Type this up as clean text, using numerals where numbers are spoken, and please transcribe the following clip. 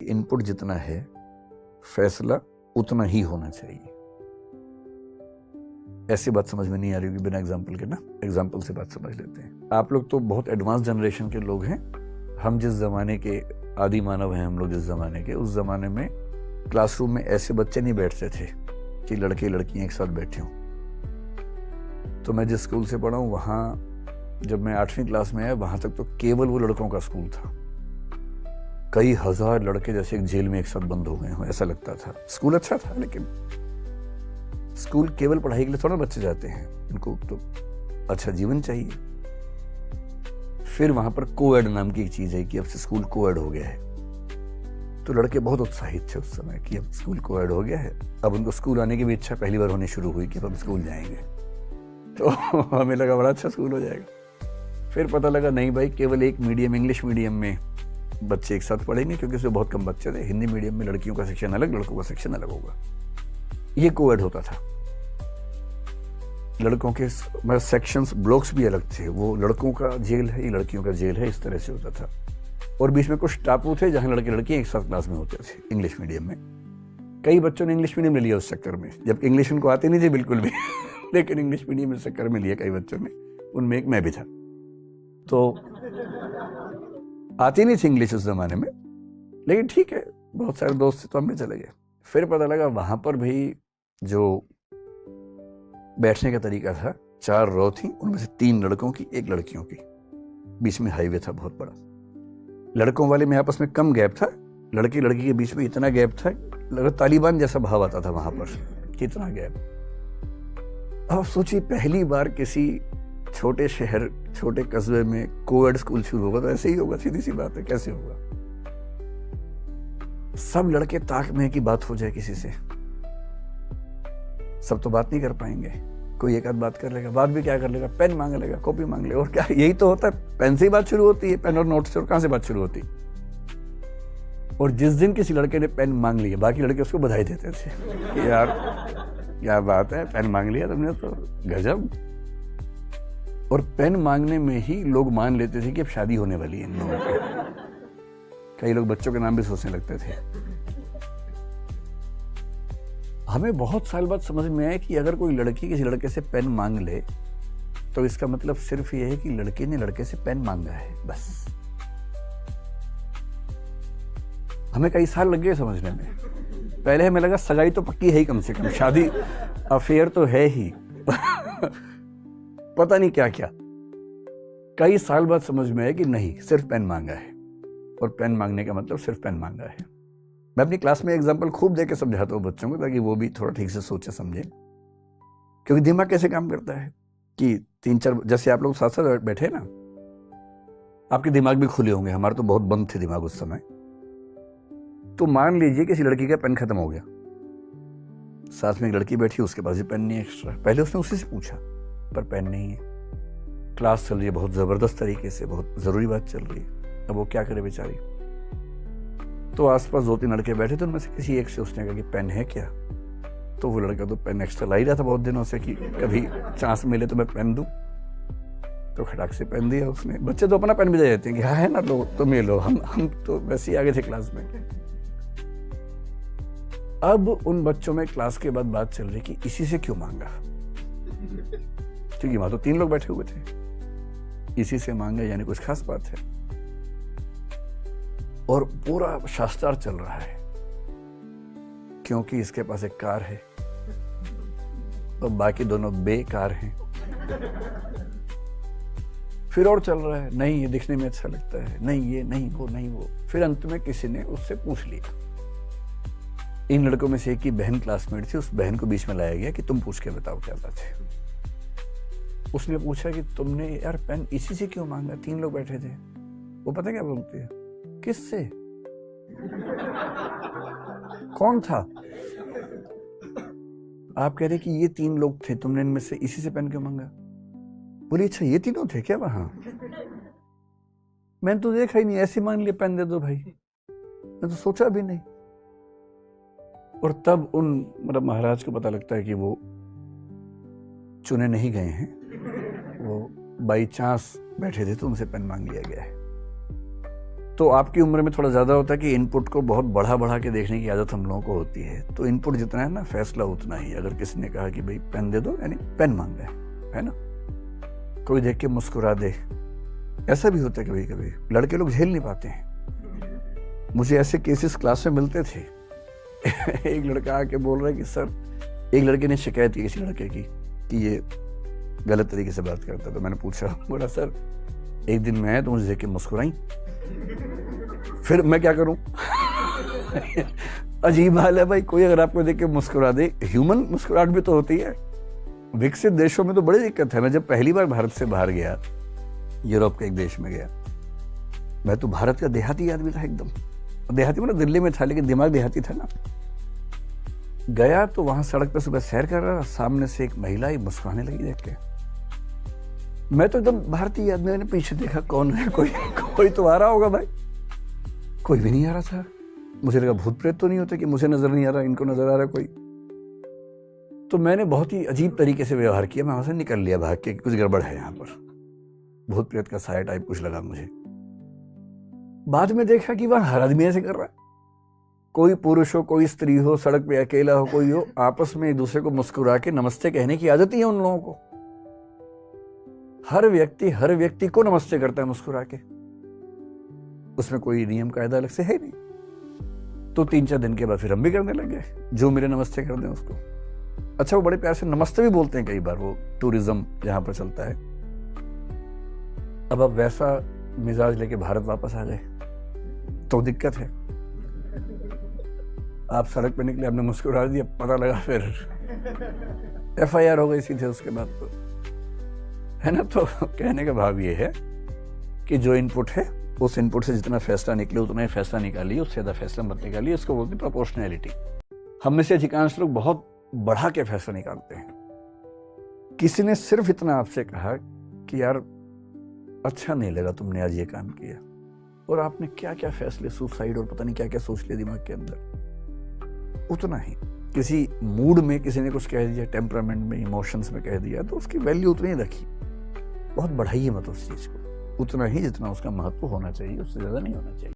Input जितना है, फैसला उतना ही होना चाहिए। ऐसी बात समझ में नहीं आ रही होगी बिना एग्जाम्पल के ना, एग्जाम्पल से बात समझ लेते हैं। आप लोग तो बहुत एडवांस जनरेशन के लोग हैं। हम जिस जमाने के आदि मानव हैं, हम लोग जिस जमाने के, उस जमाने में क्लासरूम में ऐसे बच्चे नहीं बैठते थे कि लड़के लड़कियां एक साथ बैठे हों। तो मैं जिस स्कूल से पढ़ा हूँ, वहाँ जब मैं 8वीं क्लास में आया, वहां तक तो केवल वो लड़कों का स्कूल था। कई हजार लड़के जैसे एक जेल में एक साथ बंद हो गए हों, ऐसा लगता था। स्कूल अच्छा था, लेकिन स्कूल केवल पढ़ाई के लिए थोड़ा बच्चे जाते हैं, इनको तो अच्छा जीवन चाहिए। फिर वहां पर कोएड नाम की एक चीज है कि अब से स्कूल कोएड हो गया है। तो लड़के बहुत उत्साहित थे उस समय कि अब स्कूल कोएड हो गया है। अब उनको स्कूल आने की भी इच्छा पहली बार होनी शुरू हुई कि अब हम स्कूल जाएंगे। तो हमें लगा बड़ा अच्छा स्कूल हो जाएगा। फिर पता लगा नहीं भाई, केवल एक मीडियम, इंग्लिश मीडियम में बच्चे एक साथ पढ़ेंगे, क्योंकि उसमें बहुत कम बच्चे थे। हिंदी मीडियम में लड़कियों का सेक्शन अलग, लड़कों का सेक्शन अलग होगा। ये कोएड होता था। लड़कों के मतलब सेक्शंस, ब्लॉक्स भी अलग थे। वो लड़कों का जेल है, ये लड़कियों का जेल है, इस तरह से होता था। और बीच में कुछ टापू थे जहां लड़के लड़कियां एक साथ क्लास में होते थे, इंग्लिश मीडियम में। कई बच्चों ने इंग्लिश मीडियम ले लिया उस चक्कर में, जबकि इंग्लिश उनको आती नहीं थी बिल्कुल भी लेकिन इंग्लिश मीडियम में चक्कर में लिया कई बच्चों ने। उनमें एक मैं भी था। तो आती नहीं थी इंग्लिश उस जमाने में, लेकिन ठीक है, बहुत सारे दोस्त थे तो हम भी चले गए। फिर पता लगा वहां पर भी जो बैठने का तरीका था, 4 रो थी, उनमें से 3 लड़कों की, 1 लड़कियों की। बीच में हाईवे था बहुत बड़ा। लड़कों वाले में आपस में कम गैप था, लड़की लड़की के बीच में इतना गैप था, लगा तालिबान जैसा भाव आता था वहां पर, कितना गैप। अब सोचिए, पहली बार किसी छोटे शहर, छोटे कस्बे में कोएड स्कूल शुरू होगा तो ऐसे ही होगा, सीधी सी बात है। कैसे होगा? सब लड़के ताक में की बात हो जाए किसी से, सब तो बात नहीं कर पाएंगे। कोई एक आध बात कर लेगा, बात भी क्या कर लेगा, पेन मांग लेगा, कॉपी मांग लेगा, और क्या, यही तो होता है। पेन से ही बात शुरू होती है, पेन और नोट से, और कहां से बात शुरू होती। और जिस दिन किसी लड़के ने पेन मांग लिया, बाकी लड़के उसको बधाई देते थे कि यार क्या बात है, पेन मांग लिया तुमने तो, गजब। और पेन मांगने में ही लोग मान लेते थे कि अब शादी होने वाली है इन लोगों की। कई लोग बच्चों के नाम भी सोचने लगते थे। हमें बहुत साल बाद समझ में आया कि अगर कोई लड़की किसी लड़के से पेन मांग ले तो इसका मतलब सिर्फ यह है कि लड़के ने लड़के से पेन मांगा है, बस। हमें कई साल लग गए समझने में। पहले हमें लगा सगाई तो पक्की है ही, कम से कम शादी, अफेयर तो है ही पता नहीं क्या क्या। कई साल बाद समझ में आया कि नहीं, सिर्फ पेन मांगा है, और पेन मांगने का मतलब सिर्फ पेन मांगा है। मैं अपनी क्लास में एग्जाम्पल खूब देके समझाता हूँ बच्चों को, ताकि वो भी थोड़ा ठीक से सोचे समझे। क्योंकि दिमाग कैसे काम करता है कि 3-4, जैसे आप लोग साथ साथ बैठे ना, आपके दिमाग भी खुले होंगे, हमारे तो बहुत बंद थे दिमाग उस समय। तो मान लीजिए किसी लड़की का पेन खत्म हो गया, साथ में एक लड़की बैठी, उसके पास भी पेन नहीं है एक्स्ट्रा। पहले उसने उसी से पूछा, पर पेन नहीं है। क्लास चल रही है बहुत जबरदस्त तरीके से, बहुत जरूरी बात चल रही है। अब वो क्या करे बेचारी। तो आसपास 2-3 लड़के बैठे थे, उनमें से किसी एक से उसने कहा कि पेन है क्या। तो वो लड़का तो पेन एक्स्ट्रा ला ही रहा था बहुत दिनों से कि कभी चांस मिले तो मैं पेन दूं। तो खटाक से पेन दिया उसने। बच्चे तो अपना पेन भी दे देते हैं कि हाँ है ना, लो तुम ये लो। हम तो वैसे ही आगे थे क्लास में। अब उन बच्चों में क्लास के बाद बात चल रही कि इसी से क्यों मांगा, क्योंकि वहां तो 3 लोग बैठे हुए थे। इसी से मांगा यानी कुछ खास बात है। और पूरा शास्त्रार्थ चल रहा है, क्योंकि इसके पास एक कार है और बाकी दोनों बेकार हैं। फिर और चल रहा है, नहीं ये दिखने में अच्छा लगता है, नहीं ये, नहीं वो, नहीं वो। फिर अंत में किसी ने उससे पूछ लिया। इन लड़कों में से एक की बहन क्लासमेट थी, उस बहन को बीच में लाया गया कि तुम पूछ के बताओ क्या बात है। उसने पूछा कि तुमने यार पेन इसी से क्यों मांगा। 3 लोग बैठे थे। वो पता क्या बोलती है, किससे, कौन था। आप कह रहे कि ये 3 लोग थे, तुमने इनमें से इसी से पेन क्यों मांगा। बोली अच्छा ये तीनों थे क्या वहां, मैंने तो देखा ही नहीं, ऐसे मान लिया पेन दे दो भाई, मैं तो सोचा भी नहीं। और तब उन मतलब महाराज को पता लगता है कि वो चुने नहीं गए हैं, वो बाई चांस बैठे थे तो उनसे पेन मांग लिया गया है। तो आपकी उम्र में थोड़ा ज़्यादा होता है कि इनपुट को बहुत बढ़ा के देखने की आदत हम लोगों को होती है। तो इनपुट जितना है ना, फैसला उतना ही। अगर किसी ने कहा कि भाई पेन दे दो, यानी पेन मांगा है ना, कोई देख के मुस्कुरा दे, ऐसा भी होता है कभी कभी। लड़के लोग झेल नहीं पाते हैं। मुझे ऐसे केसेस क्लास में मिलते थे। एक लड़का आके बोल रहा है कि सर, एक लड़के ने शिकायत की किसी लड़के की कि ये गलत तरीके से बात करता है। तो मैंने पूछा, बोला सर एक दिन मैं तो मुझे देख के मुस्कुराई, फिर मैं क्या करूं? अजीब हाल है भाई, कोई अगर आपको देख के मुस्कुरा दे, ह्यूमन मुस्कुराहट भी तो होती है। विकसित देशों में तो बड़ी दिक्कत है। मैं जब पहली बार भारत से बाहर गया, यूरोप के एक देश में गया, मैं तो भारत का देहाती आदमी था एकदम। देहाती मतलब दिल्ली में था, लेकिन दिमाग देहाती था ना। गया तो वहां सड़क पे सुबह सैर कर रहा, सामने से एक महिला ही मुस्कुराने लगी देख के। मैं तो एकदम भारतीय आदमी, ने पीछे देखा कौन है, कोई तो आ रहा होगा भाई। कोई भी नहीं आ रहा था। मुझे लगा भूत प्रेत तो नहीं होते कि मुझे नजर नहीं आ रहा, इनको नजर आ रहा कोई। तो मैंने बहुत ही अजीब तरीके से व्यवहार किया। मैं वहां से निकल लिया भाग के, कुछ गड़बड़ है यहाँ पर, भूत प्रेत का साया टाइप कुछ लगा मुझे। बाद में देखा कि वहां हर आदमी ऐसे कर रहा है। कोई पुरुष हो, कोई स्त्री हो, सड़क पे अकेला हो, कोई हो, आपस में एक दूसरे को मुस्कुरा के नमस्ते कहने की आदत ही है उन लोगों को। हर व्यक्ति को नमस्ते करता है मुस्कुरा के। उसमें कोई नियम कायदा अलग से है नहीं। तो 3-4 दिन के बाद फिर हम भी करने लग गए, जो मेरे नमस्ते कर दें उसको। अच्छा, वो बड़े प्यार से नमस्ते भी बोलते हैं कई बार, वो टूरिज्म जहां पर चलता है। अब आप वैसा मिजाज लेके भारत वापस आ गए तो दिक्कत है। आप सड़क पे निकले, आपने मुस्कुरा दिया, पता लगा फिर FIR हो गई सीधे उसके बाद, तो है ना। तो कहने का भाव ये है कि जो इनपुट है, उस इनपुट से जितना फैसला निकले उतना ही फैसला निकालिए, उससे ज्यादा फैसला मत निकालिए। इसको बोलते हैं प्रोपोर्शनैलिटी। हम में से अधिकांश लोग बहुत बढ़ा के फैसला निकालते हैं। किसी ने सिर्फ इतना आपसे कहा कि यार अच्छा नहीं लगा तुमने आज ये काम किया, और आपने क्या क्या फैसले, सुसाइड और पता नहीं क्या क्या सोच लिया दिमाग के अंदर। उतना ही किसी मूड में किसी ने कुछ कह दिया, टेम्परामेंट में, इमोशंस में कह दिया, तो उसकी वैल्यू उतनी ही रखी। बहुत बढ़ाइए मत उस चीज को, उतना ही जितना उसका महत्व होना चाहिए, उससे ज्यादा नहीं होना चाहिए।